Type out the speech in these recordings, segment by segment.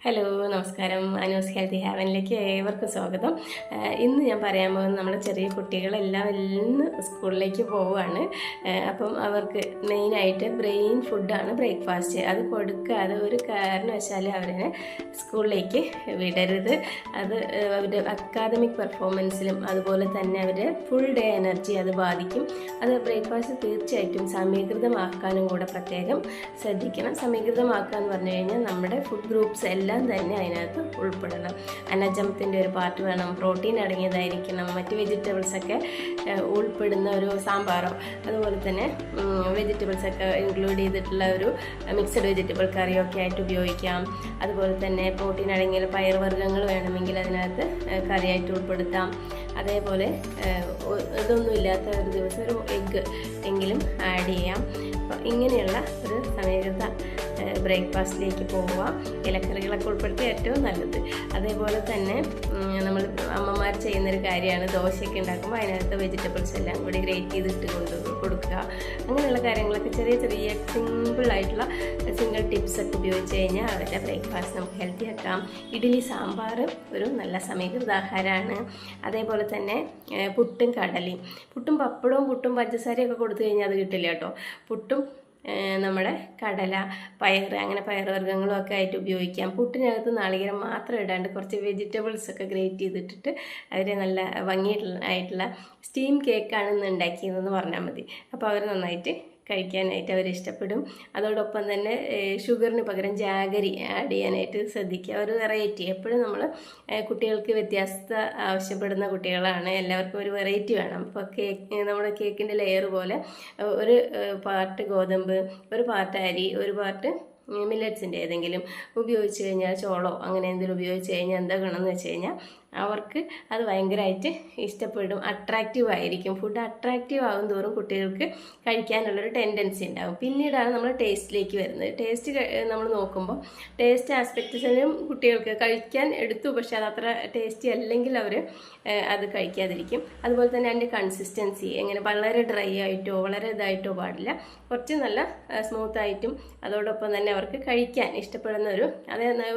Hello നമസ്കാരം. Anu's healthy ഹാവനിലേക്ക് ഏവർക്കും സ്വാഗതം. ഇന്ന് ഞാൻ പറയാൻ പോകുന്നത് നമ്മുടെ ചെറിയ കുട്ടികളെല്ലാം ഇന്ന് സ്കൂളിലേക്ക് പോവുകയാണ്. അപ്പം അവർക്ക് മെയിനായിട്ട് ബ്രെയിൻ ഫുഡാണ് ബ്രേക്ക്ഫാസ്റ്റ്. അത് കൊടുക്കാതെ ഒരു കാരണവശാലും അവരെ സ്കൂളിലേക്ക് വിടരുത്. അത് അവരുടെ അക്കാദമിക് പെർഫോമൻസിലും അതുപോലെ തന്നെ അവരുടെ ഫുൾ ഡേ എനർജി അത് ബാധിക്കും. അത് ബ്രേക്ക്ഫാസ്റ്റ് തീർച്ചയായിട്ടും സമീകൃതമാക്കാനും കൂടെ പ്രത്യേകം ശ്രദ്ധിക്കണം. സമീകൃതമാക്കുക എന്ന് പറഞ്ഞു കഴിഞ്ഞാൽ നമ്മുടെ ഫുഡ് ഗ്രൂപ്പ്സ് എല്ലാം തന്നെ അതിനകത്ത് ഉൾപ്പെടണം. അന്നജമത്തിൻ്റെ ഒരു പാർട്ട് വേണം, പ്രോട്ടീൻ അടങ്ങിയതായിരിക്കണം, മറ്റ് വെജിറ്റബിൾസൊക്കെ ഉൾപ്പെടുന്ന ഒരു സാമ്പാറോ അതുപോലെ തന്നെ വെജിറ്റബിൾസൊക്കെ ഇൻക്ലൂഡ് ചെയ്തിട്ടുള്ള ഒരു മിക്സഡ് വെജിറ്റബിൾ കറിയോ ഒക്കെ ആയിട്ട് ഉപയോഗിക്കാം. അതുപോലെ തന്നെ പ്രോട്ടീൻ അടങ്ങിയ പയർവർഗ്ഗങ്ങൾ വേണമെങ്കിൽ അതിനകത്ത് കറിയായിട്ട് ഉൾപ്പെടുത്താം. അതേപോലെ ഇതൊന്നും ഇല്ലാത്ത ഒരു ദിവസം ഒരു എഗ്ഗ് എങ്കിലും ആഡ് ചെയ്യാം. ഇങ്ങനെയുള്ള ഒരു സമീകൃത ബ്രേക്ക്ഫാസ്റ്റിലേക്ക് പോവുക. ഇലക്കറികളൊക്കെ ഉൾപ്പെടുത്തി ഏറ്റവും നല്ലത്. അതേപോലെ തന്നെ നമ്മൾ അമ്മമാർ ചെയ്യുന്നൊരു കാര്യമാണ് ദോശയൊക്കെ ഉണ്ടാക്കുമ്പോൾ അതിനകത്ത് വെജിറ്റബിൾസ് എല്ലാം കൂടി ഗ്രേറ്റ് ചെയ്തിട്ട് കൊടുക്കുക. അങ്ങനെയുള്ള കാര്യങ്ങളൊക്കെ ചെറിയ ചെറിയ സിമ്പിളായിട്ടുള്ള സിംഗിൾ ടിപ്സൊക്കെ ഉപയോഗിച്ച് കഴിഞ്ഞാൽ അവരുടെ ബ്രേക്ക്ഫാസ്റ്റ് നമുക്ക് ഹെൽത്തി ആക്കാം. ഇഡ്ഡലി സാമ്പാർ ഒരു നല്ല സമീകൃത ആഹാരമാണ്. അതേപോലെ തന്നെ പുട്ടും കടലയും, പുട്ടും പപ്പടവും പുട്ടും പഞ്ചസാരയൊക്കെ കൊടുത്തു കഴിഞ്ഞാൽ അത് കിട്ടില്ല കേട്ടോ. പുട്ടും നമ്മുടെ കടല, പയർ, അങ്ങനെ പയറുവർഗ്ഗങ്ങളും ഒക്കെ ആയിട്ട് ഉപയോഗിക്കാം. പുട്ടിനകത്ത് നാളികേരം മാത്രം ഇടാണ്ട് കുറച്ച് വെജിറ്റബിൾസൊക്കെ ഗ്രേറ്റ് ചെയ്തിട്ടിട്ട് അതിന് നല്ല ഭംഗിയായിട്ടുള്ള സ്റ്റീം കേക്കാണെന്ന് ഉണ്ടാക്കിയതെന്ന് പറഞ്ഞാൽ മതി. അപ്പോൾ അവർ നന്നായിട്ട് കഴിക്കാനായിട്ട് അവരിഷ്ടപ്പെടും. അതോടൊപ്പം തന്നെ ഷുഗറിന് പകരം ജാഗരി ആഡ് ചെയ്യാനായിട്ട് ശ്രദ്ധിക്കുക. ഒരു വെറൈറ്റി എപ്പോഴും നമ്മൾ കുട്ടികൾക്ക് വ്യത്യസ്ത ആവശ്യപ്പെടുന്ന കുട്ടികളാണ്. എല്ലാവർക്കും ഒരു വെറൈറ്റി വേണം. ഇപ്പോൾ നമ്മുടെ കേക്കിൻ്റെ ലെയർ പോലെ ഒരു പാർട്ട് ഗോതമ്പ്, ഒരു പാർട്ട് അരി, ഒരു പാർട്ട് മില്ലറ്റ്സിൻ്റെ ഏതെങ്കിലും ഉപയോഗിച്ച് കഴിഞ്ഞാൽ, ചോളോ അങ്ങനെ എന്തെങ്കിലും ഉപയോഗിച്ച് കഴിഞ്ഞാൽ എന്താ ഗുണമെന്ന് വെച്ച് കഴിഞ്ഞാൽ അവർക്ക് അത് ഭയങ്കരമായിട്ട് ഇഷ്ടപ്പെടും. അട്രാക്റ്റീവ് ആയിരിക്കും. ഫുഡ് അട്രാക്റ്റീവ് ആകും തോറും കുട്ടികൾക്ക് കഴിക്കാനുള്ളൊരു ടെൻഡൻസി ഉണ്ടാകും. പിന്നീടാണ് നമ്മൾ ടേസ്റ്റിലേക്ക് വരുന്നത്. ടേസ്റ്റ് നമ്മൾ നോക്കുമ്പോൾ ടേസ്റ്റ് ആസ്പെക്ട്സിലും കുട്ടികൾക്ക് കഴിക്കാൻ എടുത്തു, പക്ഷെ അത് അത്ര ടേസ്റ്റി അല്ലെങ്കിൽ അവർ അത് കഴിക്കാതിരിക്കും. അതുപോലെ തന്നെ അതിൻ്റെ കൺസിസ്റ്റൻസി എങ്ങനെ, വളരെ ഡ്രൈ ആയിട്ടോ വളരെ ഇതായിട്ടോ പാടില്ല. കുറച്ച് നല്ല സ്മൂത്തായിട്ടും അതോടൊപ്പം തന്നെ അവർക്ക് കഴിക്കാൻ ഇഷ്ടപ്പെടുന്ന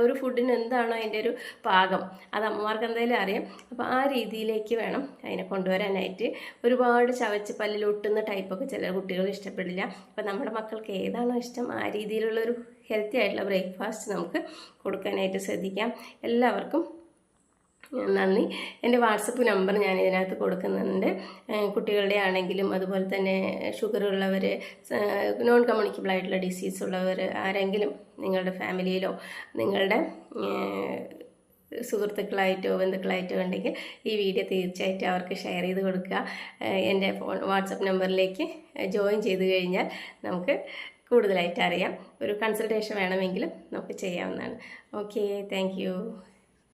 ഒരു ഫുഡിന് എന്താണോ അതിൻ്റെ ഒരു പാകം, അത് അമ്മമാർക്ക് എന്തായാലും അറിയാം. അപ്പോൾ ആ രീതിയിലേക്ക് വേണം അതിനെ കൊണ്ടുവരാനായിട്ട്. ഒരുപാട് ചവച്ച് പല്ലിൽ ഒട്ടുന്ന ടൈപ്പൊക്കെ ചില കുട്ടികൾ ഇഷ്ടപ്പെടില്ല. അപ്പോൾ നമ്മുടെ മക്കൾക്ക് ഏതാണോ ഇഷ്ടം ആ രീതിയിലുള്ളൊരു ഹെൽത്തി ആയിട്ടുള്ള ബ്രേക്ക്ഫാസ്റ്റ് നമുക്ക് കൊടുക്കാനായിട്ട് ശ്രദ്ധിക്കാം. എല്ലാവർക്കും നന്ദി. എൻ്റെ വാട്സപ്പ് നമ്പർ ഞാൻ ഇതിനകത്ത് കൊടുക്കുന്നുണ്ട്. കുട്ടികളുടെ ആണെങ്കിലും അതുപോലെ തന്നെ ഷുഗറുള്ളവർ, നോൺ കമ്മ്യൂണിക്കബിൾ ആയിട്ടുള്ള ഡിസീസ് ഉള്ളവർ ആരെങ്കിലും നിങ്ങളുടെ ഫാമിലിയിലോ നിങ്ങളുടെ സുഹൃത്തുക്കളായിട്ടോ ബന്ധുക്കളായിട്ടോ ഉണ്ടെങ്കിൽ ഈ വീഡിയോ തീർച്ചയായിട്ടും അവർക്ക് ഷെയർ ചെയ്ത് കൊടുക്കുക. എൻ്റെ വാട്സപ്പ് നമ്പറിലേക്ക് ജോയിൻ ചെയ്ത് കഴിഞ്ഞാൽ നമുക്ക് കൂടുതലായിട്ട് അറിയാം. ഒരു കൺസൾട്ടേഷൻ വേണമെങ്കിലും നമുക്ക് ചെയ്യാവുന്നതാണ്. Okay, thank you.